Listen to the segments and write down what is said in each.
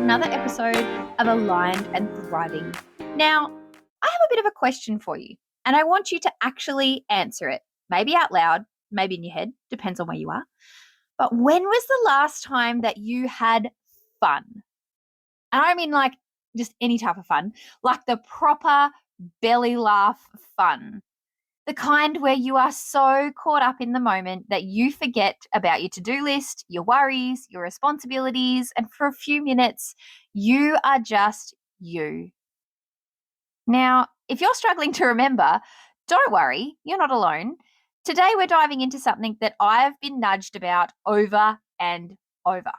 another episode of Aligned and Thriving. Now, I have a bit of a question for you, and I want you to actually answer it, maybe out loud, maybe in your head, depends on where you are. But when was the last time that you had fun? And I mean like just any type of fun, like the proper belly laugh fun. The kind where you are so caught up in the moment that you forget about your to-do list, your worries, your responsibilities, and for a few minutes, you are just you. Now, if you're struggling to remember, don't worry, you're not alone. Today, we're diving into something that I've been nudged about over and over.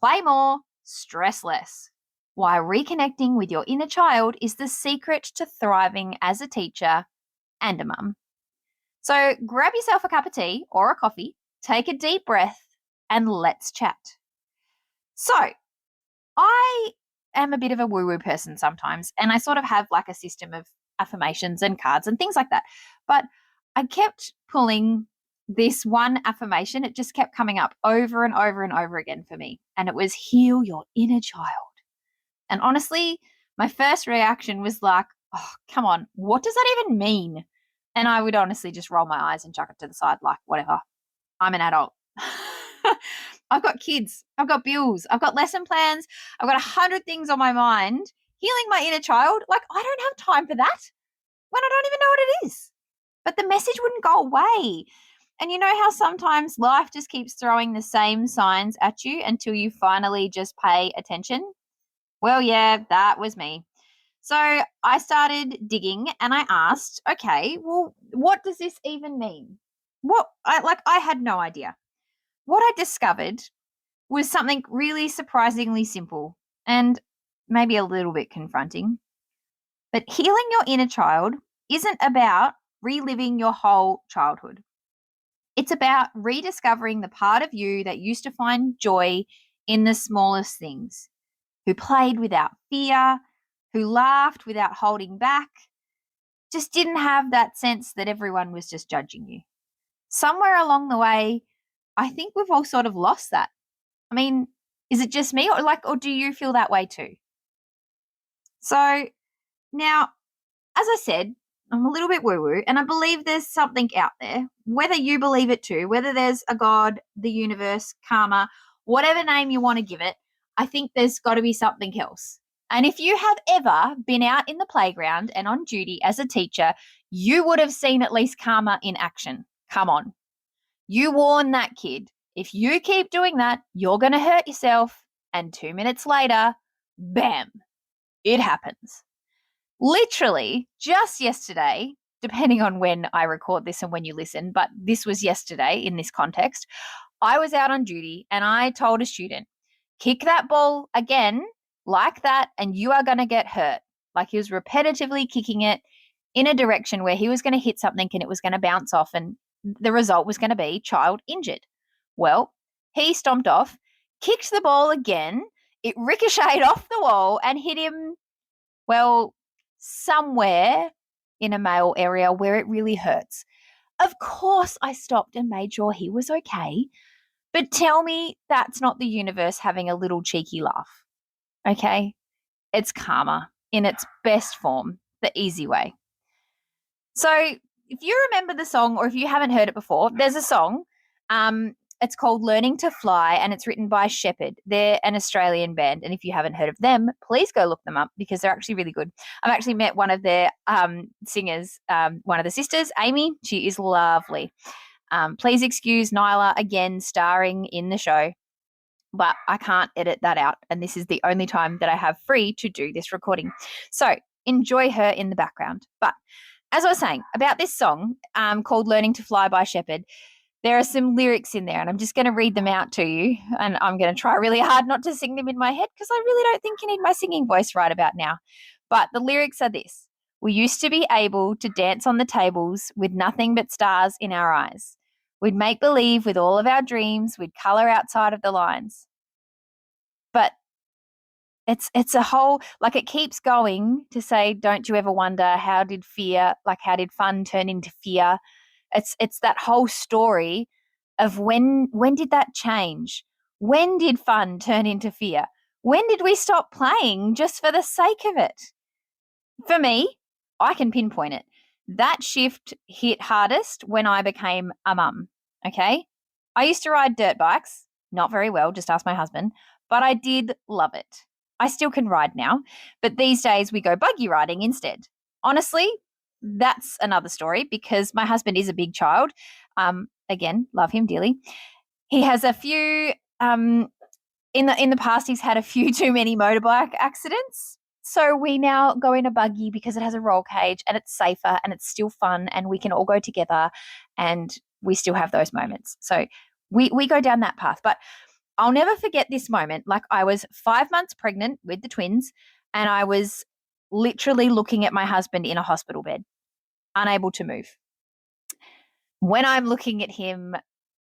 Play more, stress less. Why reconnecting with your inner child is the secret to thriving as a teacher and a mum. So grab yourself a cup of tea or a coffee, take a deep breath, and let's chat. So I am a bit of a woo-woo person sometimes, and I sort of have like a system of affirmations and cards and things like that. But I kept pulling this one affirmation. It just kept coming up over and over and over again for me. And it was heal your inner child. And honestly, my first reaction was like, oh, come on, what does that even mean? And I would honestly just roll my eyes and chuck it to the side like, whatever, I'm an adult. I've got kids, I've got bills, I've got lesson plans, I've got 100 things on my mind. Healing my inner child, like I don't have time for that when I don't even know what it is. But the message wouldn't go away. And you know how sometimes life just keeps throwing the same signs at you until you finally just pay attention? Well, yeah, that was me. So I started digging and I asked, okay, well, what does this even mean? I had no idea. What I discovered was something really surprisingly simple and maybe a little bit confronting. But healing your inner child isn't about reliving your whole childhood. It's about rediscovering the part of you that used to find joy in the smallest things, who played without fear, who laughed without holding back, just didn't have that sense that everyone was just judging you. Somewhere along the way, I think we've all sort of lost that. I mean, is it just me or do you feel that way too? So now, as I said, I'm a little bit woo-woo and I believe there's something out there, whether you believe it too, whether there's a God, the universe, karma, whatever name you want to give it, I think there's got to be something else. And if you have ever been out in the playground and on duty as a teacher, you would have seen at least karma in action. Come on. You warn that kid. If you keep doing that, you're going to hurt yourself. And 2 minutes later, bam, it happens. Literally just yesterday, depending on when I record this and when you listen, but this was yesterday in this context, I was out on duty and I told a student, kick that ball again like that and you are going to get hurt. Like he was repetitively kicking it in a direction where he was going to hit something and it was going to bounce off and the result was going to be child injured. Well, he stomped off, kicked the ball again, it ricocheted off the wall and hit him, well, somewhere in a male area where it really hurts. Of course, I stopped and made sure he was okay. But tell me that's not the universe having a little cheeky laugh. Okay? It's karma in its best form, the easy way. So if you remember the song or if you haven't heard it before, there's a song. It's called Learning to Fly and it's written by Shepherd. They're an Australian band. And if you haven't heard of them, please go look them up because they're actually really good. I've actually met one of their singers, one of the sisters, Amy. She is lovely. Please excuse Nyla again starring in the show, but I can't edit that out. And this is the only time that I have free to do this recording. So enjoy her in the background. But as I was saying about this song called Learning to Fly by Shepherd, there are some lyrics in there and I'm just going to read them out to you. And I'm going to try really hard not to sing them in my head because I really don't think you need my singing voice right about now. But the lyrics are this. We used to be able to dance on the tables with nothing but stars in our eyes. We'd make believe with all of our dreams. We'd colour outside of the lines. But it's a whole, like it keeps going to say, don't you ever wonder how did fun turn into fear? It's that whole story of when did that change? When did fun turn into fear? When did we stop playing just for the sake of it? For me, I can pinpoint it. That shift hit hardest when I became a mum. Okay. I used to ride dirt bikes, not very well, just ask my husband, but I did love it. I still can ride now, but these days we go buggy riding instead. Honestly, that's another story because my husband is a big child. Again, love him dearly. He has a few in the past he's had a few too many motorbike accidents. So we now go in a buggy because it has a roll cage and it's safer and it's still fun and we can all go together and we still have those moments. So we go down that path. But I'll never forget this moment. Like I was 5 months pregnant with the twins and I was literally looking at my husband in a hospital bed, unable to move. When I'm looking at him,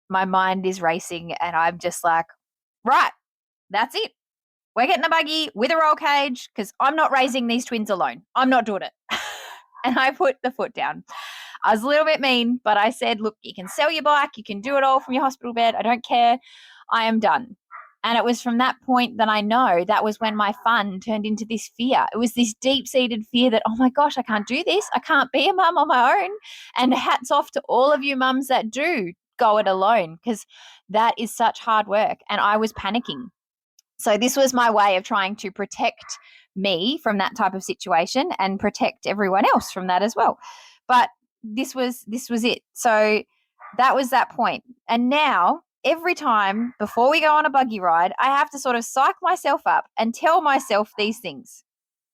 my mind is racing and I'm just like, right, that's it. We're getting a buggy with a roll cage because I'm not raising these twins alone. I'm not doing it. And I put the foot down. I was a little bit mean, but I said, look, you can sell your bike. You can do it all from your hospital bed. I don't care. I am done. And it was from that point that I know that was when my fun turned into this fear. It was this deep-seated fear that, oh my gosh, I can't do this. I can't be a mum on my own. And hats off to all of you mums that do go it alone because that is such hard work. And I was panicking. So this was my way of trying to protect me from that type of situation and protect everyone else from that as well. But this was it. So that was that point. And now every time before we go on a buggy ride, I have to sort of psych myself up and tell myself these things.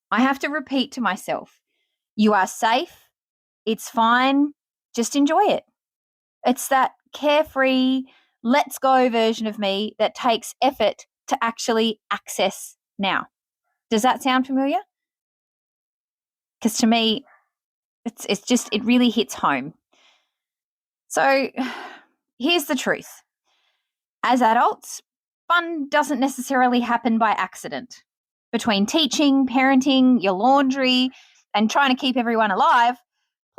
I have to repeat to myself, you are safe. It's fine. Just enjoy it. It's that carefree, let's go version of me that takes effort to actually access now. Does that sound familiar? Because to me, it really hits home. So here's the truth. As adults, fun doesn't necessarily happen by accident. Between teaching, parenting, your laundry, and trying to keep everyone alive,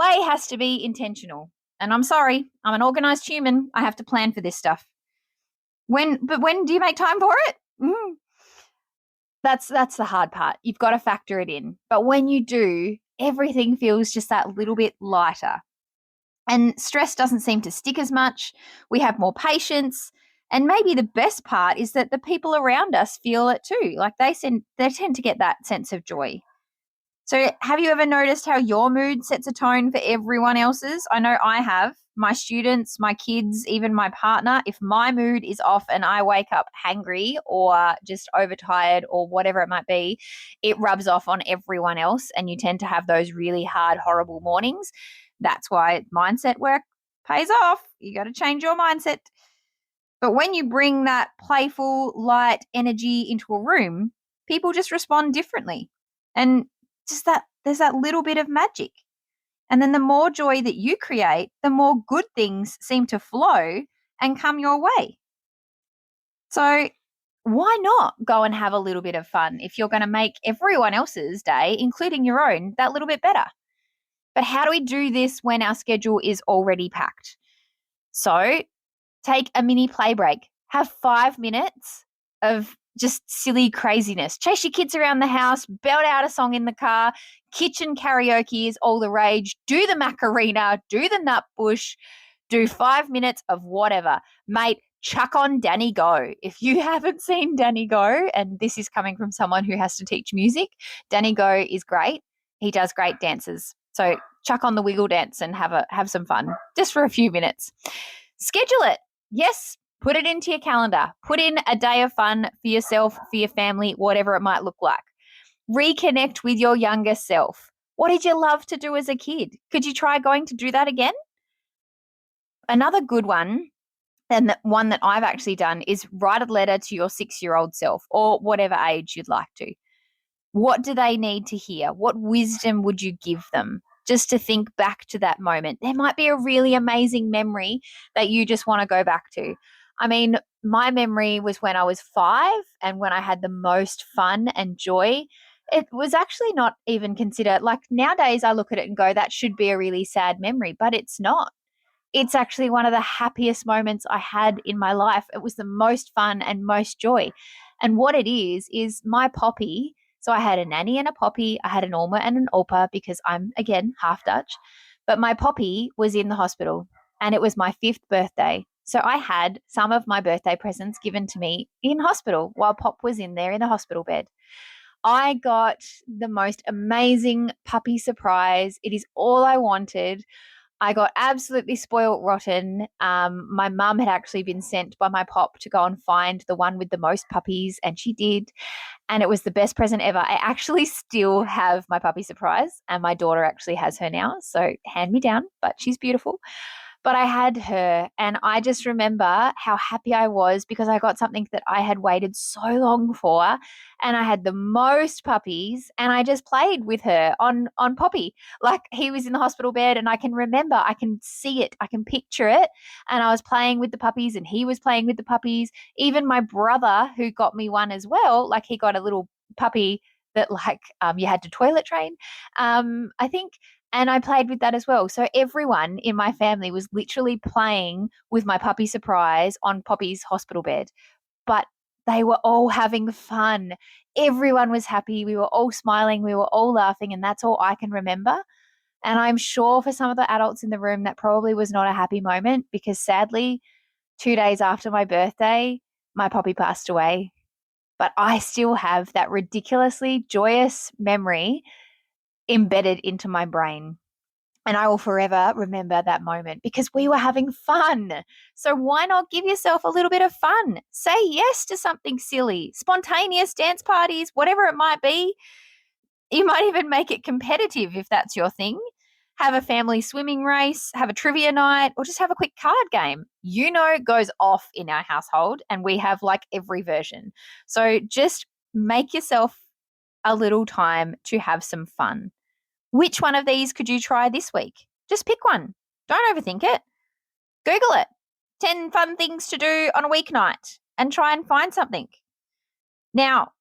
play has to be intentional. And I'm sorry, I'm an organized human. I have to plan for this stuff. When do you make time for it? That's the hard part. You've got to factor it in. But when you do, everything feels just that little bit lighter. And stress doesn't seem to stick as much. We have more patience. And maybe the best part is that the people around us feel it too. Like they tend to get that sense of joy. So have you ever noticed how your mood sets a tone for everyone else's? I know I have. My students, my kids, even my partner, if my mood is off and I wake up hangry or just overtired or whatever it might be, it rubs off on everyone else and you tend to have those really hard, horrible mornings. That's why mindset work pays off. You got to change your mindset. But when you bring that playful, light energy into a room, people just respond differently. And just that there's that little bit of magic. And then the more joy that you create, the more good things seem to flow and come your way. So why not go and have a little bit of fun if you're going to make everyone else's day, including your own, that little bit better? But how do we do this when our schedule is already packed? So take a mini play break. Have 5 minutes of just silly craziness. Chase your kids around the house, belt out a song in the car, kitchen karaoke is all the rage, do the Macarena, do the nut bush, do 5 minutes of whatever. Mate, chuck on Danny Go. If you haven't seen Danny Go, and this is coming from someone who has to teach music, Danny Go is great. He does great dances. So chuck on the wiggle dance and have some fun just for a few minutes. Schedule it. Yes, put it into your calendar. Put in a day of fun for yourself, for your family, whatever it might look like. Reconnect with your younger self. What did you love to do as a kid? Could you try going to do that again? Another good one, and one that I've actually done, is write a letter to your 6-year-old self or whatever age you'd like to. What do they need to hear? What wisdom would you give them? Just to think back to that moment. There might be a really amazing memory that you just want to go back to. I mean, my memory was when I was 5 and when I had the most fun and joy. It was actually not even considered, like nowadays I look at it and go, that should be a really sad memory, but it's not. It's actually one of the happiest moments I had in my life. It was the most fun and most joy. And what it is my Poppy. So I had a nanny and a Poppy. I had an Alma and an Alpa because I'm, again, half Dutch. But my Poppy was in the hospital and it was my fifth birthday. So I had some of my birthday presents given to me in hospital while Pop was in there in the hospital bed. I got the most amazing puppy surprise. It is all I wanted. I got absolutely spoiled rotten. My mum had actually been sent by my pop to go and find the one with the most puppies, and she did. And it was the best present ever. I actually still have my puppy surprise, and my daughter actually has her now. So hand me down, but she's beautiful. But I had her, and I just remember how happy I was because I got something that I had waited so long for, and I had the most puppies, and I just played with her on Poppy. Like he was in the hospital bed, and I can remember, I can see it, I can picture it, and I was playing with the puppies, and he was playing with the puppies. Even my brother, who got me one as well, like he got a little puppy that you had to toilet train. I think and I played with that as well. So everyone in my family was literally playing with my puppy surprise on Poppy's hospital bed. But they were all having fun. Everyone was happy. We were all smiling. We were all laughing. And that's all I can remember. And I'm sure for some of the adults in the room, that probably was not a happy moment because sadly, 2 days after my birthday, my puppy passed away. But I still have that ridiculously joyous memory embedded into my brain. And I will forever remember that moment because we were having fun. So why not give yourself a little bit of fun? Say yes to something silly, spontaneous dance parties, whatever it might be. You might even make it competitive if that's your thing. Have a family swimming race, have a trivia night, or just have a quick card game. It goes off in our household, and we have like every version. So just make yourself a little time to have some fun. Which one of these could you try this week? Just pick one. Don't overthink it. Google it. 10 fun things to do on a weeknight and try and find something. Now,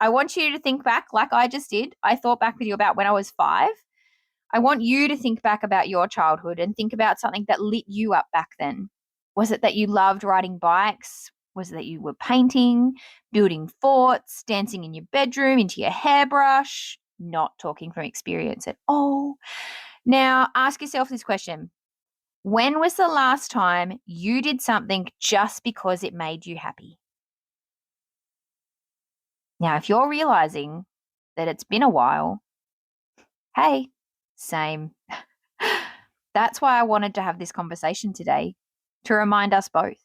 I want you to think back like I just did. I thought back with you about when I was 5. I want you to think back about your childhood and think about something that lit you up back then. Was it that you loved riding bikes? Was it that you were painting, building forts, dancing in your bedroom into your hairbrush? Not talking from experience at all. Now, ask yourself this question. When was the last time you did something just because it made you happy? Now, if you're realizing that it's been a while, hey, same. That's why I wanted to have this conversation today, to remind us both.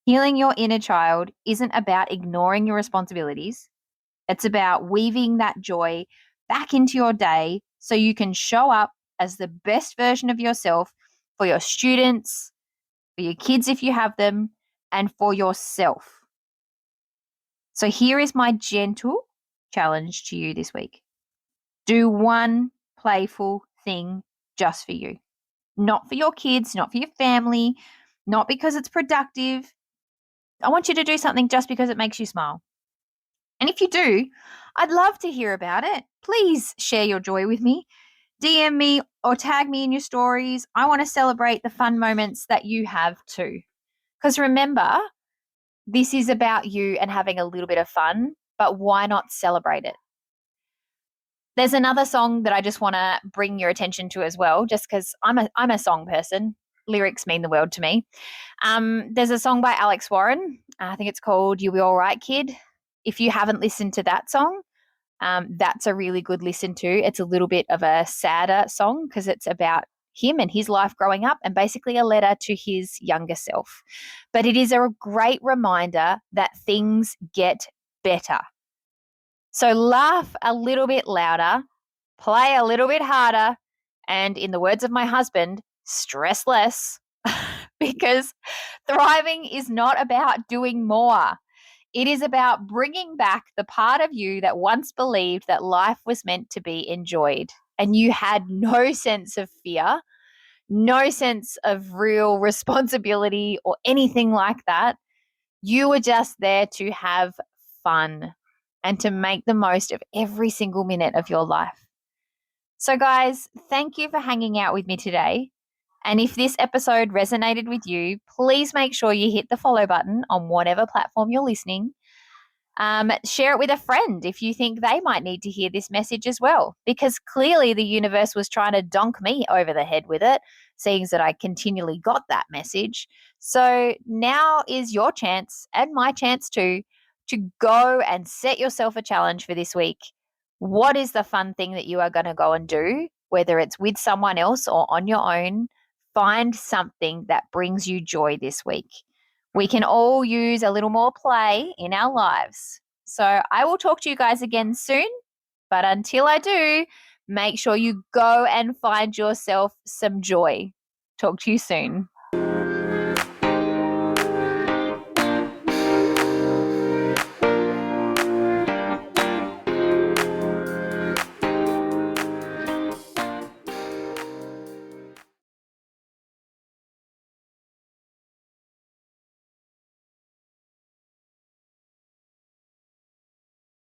Healing your inner child isn't about ignoring your responsibilities. It's about weaving that joy back into your day so you can show up as the best version of yourself for your students, for your kids if you have them, and for yourself. So here is my gentle challenge to you this week. Do one playful thing just for you. Not for your kids, not for your family, not because it's productive. I want you to do something just because it makes you smile. And if you do, I'd love to hear about it. Please share your joy with me. DM me or tag me in your stories. I want to celebrate the fun moments that you have too. Because remember, this is about you and having a little bit of fun, but why not celebrate it? There's another song that I just want to bring your attention to as well, just because I'm a song person. Lyrics mean the world to me. There's a song by Alex Warren. I think it's called "You'll Be All Right, Kid." If you haven't listened to that song, that's a really good listen to. It's a little bit of a sadder song because it's about him and his life growing up and basically a letter to his younger self. But it is a great reminder that things get better. So laugh a little bit louder, play a little bit harder, and in the words of my husband, stress less because thriving is not about doing more. It is about bringing back the part of you that once believed that life was meant to be enjoyed and you had no sense of fear, no sense of real responsibility or anything like that. You were just there to have fun and to make the most of every single minute of your life. So guys, thank you for hanging out with me today. And if this episode resonated with you, please make sure you hit the follow button on whatever platform you're listening. Share it with a friend if you think they might need to hear this message as well, because clearly the universe was trying to donk me over the head with it, seeing that I continually got that message. So now is your chance and my chance too to go and set yourself a challenge for this week. What is the fun thing that you are going to go and do, whether it's with someone else or on your own? Find something that brings you joy this week. We can all use a little more play in our lives. So I will talk to you guys again soon. But until I do, make sure you go and find yourself some joy. Talk to you soon.